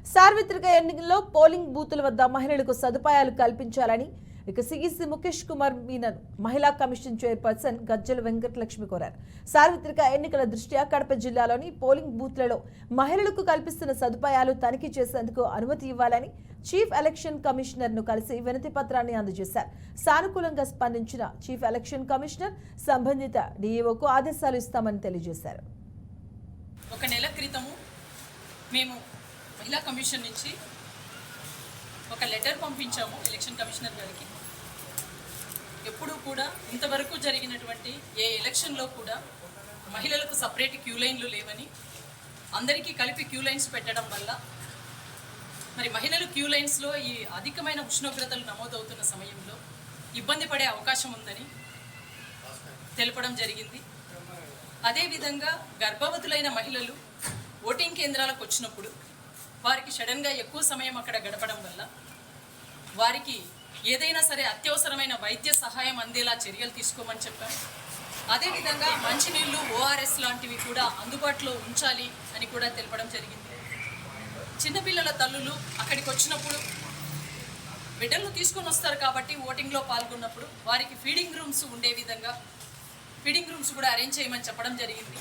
సార్వత్రిక ఎన్నికల్లో పోలింగ్ బూతుల వద్ద మహిళలకు సదుపాయాలు కల్పించాలని ఇక సిఈసి ముఖేష్ కుమార్ మీనన్ మహిళా కమిషన్ చైర్పర్సన్ గజ్జల వెంకటలక్ష్మి కోరారు. సార్వత్రిక ఎన్నికల దృష్ట్యా కడప జిల్లాలోని పోలింగ్ బూత్లలో మహిళలకు కల్పిస్తున్న సదుపాయాలు తనిఖీ చేసేందుకు అనుమతి ఇవ్వాలని చీఫ్ ఎలక్షన్ కమిషనర్ ను కలిసి వినతి పత్రాన్ని అందజేశారు. సానుకూలంగా స్పందించిన చీఫ్ ఎలక్షన్ కమిషనర్ సంబంధిత డీఈఓకు ఆదేశాలు ఇస్తామని తెలియజేశారు. ఒక నెల క్రితము మేము మహిళా కమిషన్ నుంచి ఒక లెటర్ పంపించాము ఎలక్షన్ కమిషనర్ గారికి. ఎప్పుడూ కూడా ఇంతవరకు జరిగినటువంటి ఏ ఎలక్షన్లో కూడా మహిళలకు సపరేట్ క్యూ లైన్లు లేవని, అందరికీ కలిపి క్యూ లైన్స్ పెట్టడం వల్ల మరి మహిళలు క్యూ లైన్స్లో ఈ అధికమైన ఉష్ణోగ్రతలు నమోదవుతున్న సమయంలో ఇబ్బంది పడే అవకాశం ఉందని తెలపడం జరిగింది. అదేవిధంగా గర్భవతులైన మహిళలు ఓటింగ్ కేంద్రాలకు వచ్చినప్పుడు వారికి సడన్గా ఎక్కువ సమయం అక్కడ గడపడం వల్ల వారికి ఏదైనా సరే అత్యవసరమైన వైద్య సహాయం అందేలా చర్యలు తీసుకోమని చెప్పాం. అదేవిధంగా మంచినీళ్ళు, ఓఆర్ఎస్ లాంటివి కూడా అందుబాటులో ఉంచాలి అని కూడా తెలపడం జరిగింది. చిన్నపిల్లల తల్లులు అక్కడికి వచ్చినప్పుడు బిడ్డలను తీసుకొని వస్తారు కాబట్టి ఓటింగ్లో పాల్గొన్నప్పుడు వారికి ఫీడింగ్ రూమ్స్ ఉండే విధంగా ఫీడింగ్ రూమ్స్ కూడా అరేంజ్ చేయమని చెప్పడం జరిగింది.